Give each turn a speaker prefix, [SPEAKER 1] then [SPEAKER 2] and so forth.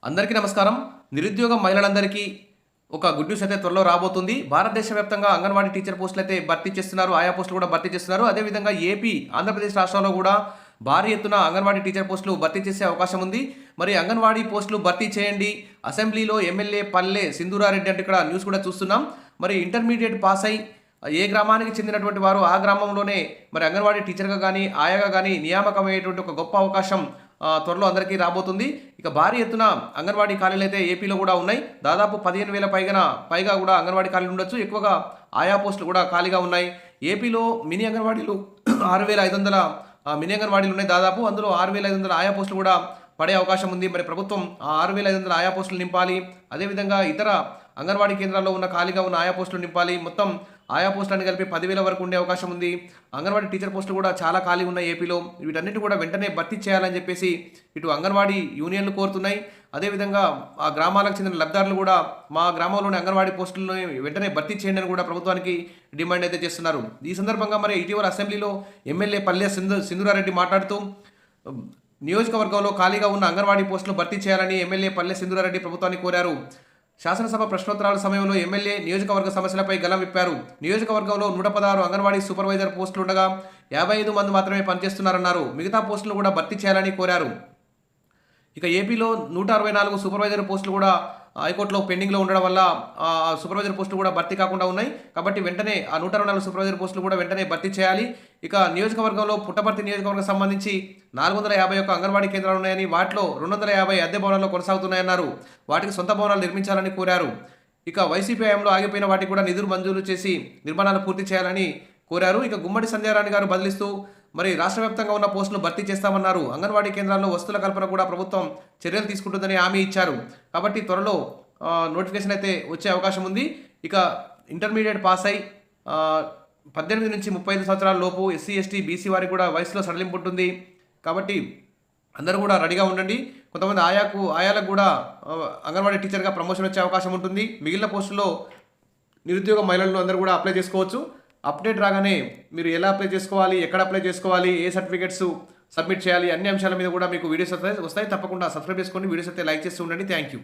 [SPEAKER 1] అందరికీ నమస్కారం. నిరుద్యోగ మహిళలందరికీ ఒక గుడ్ న్యూస్ అయితే త్వరలో రాబోతుంది. భారతదేశ వ్యాప్తంగా అంగన్వాడీ టీచర్ పోస్టులు అయితే భర్తీ చేస్తున్నారు. ఆయా పోస్టులు కూడా భర్తీ చేస్తున్నారు. అదేవిధంగా ఏపీ, ఆంధ్రప్రదేశ్ రాష్ట్రాల్లో కూడా భారీ ఎత్తున అంగన్వాడీ టీచర్ పోస్టులు భర్తీ చేసే అవకాశం ఉంది. మరి అంగన్వాడీ పోస్టులు భర్తీ చేయండి. అసెంబ్లీలో ఎమ్మెల్యే పల్లె సింధూరారెడ్డి అంటే ఇక్కడ న్యూస్ కూడా చూస్తున్నాం. మరి ఇంటర్మీడియట్ పాస్ అయి ఏ గ్రామానికి చెందినటువంటి వారు ఆ గ్రామంలోనే మరి అంగన్వాడీ టీచర్గా కానీ ఆయాగా కానీ నియామకమయ్యేటువంటి ఒక గొప్ప అవకాశం త్వరలో అందరికీ రాబోతుంది. ఇక భారీ ఎత్తున అంగన్వాడీ ఖాళీలు అయితే ఏపీలో కూడా ఉన్నాయి. దాదాపు 15,000 పైగా కూడా అంగన్వాడీ ఖాళీలు ఉండొచ్చు. ఎక్కువగా ఆయా పోస్టులు కూడా ఖాళీగా ఉన్నాయి. ఏపీలో మినీ అంగన్వాడీలు 6,500 మినీ అంగన్వాడీలు ఉన్నాయి దాదాపు. అందులో 6,500 ఆయా పోస్టులు కూడా పడే అవకాశం ఉంది. మరి ప్రభుత్వం ఆ 6,500 ఆయా పోస్టులు నింపాలి. అదేవిధంగా ఇతర అంగన్వాడీ కేంద్రాల్లో ఉన్న ఖాళీగా ఉన్న ఆయా పోస్టులు నింపాలి. మొత్తం ఆయా పోస్టులను కలిపి 10,000 వరకు ఉండే అవకాశం ఉంది. అంగన్వాడీ టీచర్ పోస్టులు కూడా చాలా ఖాళీ ఉన్నాయి ఏపీలో. వీటన్నిటి కూడా వెంటనే భర్తీ చేయాలని చెప్పేసి ఇటు అంగన్వాడీ యూనియన్లు కోరుతున్నాయి. అదేవిధంగా ఆ గ్రామాలకు చెందిన లబ్ధారులు కూడా మా గ్రామంలోని అంగన్వాడీ పోస్టులను వెంటనే భర్తీ చేయండి అని కూడా ప్రభుత్వానికి డిమాండ్ అయితే చేస్తున్నారు. ఈ సందర్భంగా మరి ఇటీవల అసెంబ్లీలో ఎమ్మెల్యే పల్లె సింధూరారెడ్డి మాట్లాడుతూ నియోజకవర్గంలో ఖాళీగా ఉన్న అంగన్వాడీ పోస్టులు భర్తీ చేయాలని ఎమ్మెల్యే పల్లె సింధూరారెడ్డి ప్రభుత్వాన్ని కోరారు. శాసనసభ ప్రశ్నోత్తరాల సమయంలో ఎమ్మెల్యే నియోజకవర్గ సమస్యలపై గలం విప్పారు. నియోజకవర్గంలో 116 అంగన్వాడీ సూపర్వైజర్ పోస్టులు ఉండగా 55 మంది మాత్రమే పనిచేస్తున్నారన్నారు. మిగతా పోస్టులు కూడా భర్తీ చేయాలని కోరారు. ఇక ఏపీలో 164 సూపర్వైజర్ పోస్టులు కూడా హైకోర్టులో పెండింగ్లో ఉండడం వల్ల సూపర్వైజర్ పోస్టులు కూడా భర్తీ కాకుండా ఉన్నాయి. కాబట్టి వెంటనే ఆ 164 సూపర్వైజర్ పోస్టులు కూడా వెంటనే భర్తీ చేయాలి. ఇక నియోజకవర్గంలో పుట్టపర్తి నియోజకవర్గం సంబంధించి 451 అంగన్వాడీ కేంద్రాలు ఉన్నాయని, వాటిలో 250 అద్దె భవనాల్లో కొనసాగుతున్నాయన్నారు. వాటికి సొంత భవనాలు నిర్మించాలని కోరారు. ఇక వైసీపీ హయాంలో ఆగిపోయిన వాటికి కూడా నిధులు మంజూరు చేసి నిర్మాణాలు పూర్తి చేయాలని కోరారు. ఇక గుమ్మడి సంధ్యారాణి గారు బదిలిస్తూ మరి రాష్ట్ర వ్యాప్తంగా ఉన్న పోస్టులు భర్తీ చేస్తామన్నారు. అంగన్వాడీ కేంద్రాల్లో వస్తువుల కల్పన కూడా ప్రభుత్వం చర్యలు తీసుకుంటుందని హామీ ఇచ్చారు. కాబట్టి త్వరలో నోటిఫికేషన్ అయితే వచ్చే అవకాశం ఉంది. ఇక ఇంటర్మీడియట్ పాస్ అయి 18 నుంచి 35 సంవత్సరాల లోపు ఎస్సీ, ఎస్టీ, బీసీ వారికి కూడా వయసులో సడలింపు ఉంటుంది. కాబట్టి అందరూ కూడా రెడీగా ఉండండి. కొంతమంది ఆయాలకు కూడా అంగన్వాడీ టీచర్గా ప్రమోషన్ వచ్చే అవకాశం ఉంటుంది. మిగిలిన పోస్టుల్లో నిరుద్యోగ మహిళలు అందరూ కూడా అప్లై చేసుకోవచ్చు. అప్డేట్ రాగానే మీరు ఎలా అప్లై చేసుకోవాలి, ఎక్కడ అప్లై చేసుకోవాలి, ఏ సర్టిఫికేట్స్ సబ్మిట్ చేయాలి, అన్ని అంశాల మీద కూడా మీకు వీడియోస్ వస్తాయి. తప్పకుండా సబ్స్క్రైబ్ చేసుకోండి. వీడియోస్ అయితే లైక్ చేస్తూ ఉండండి. Thank you.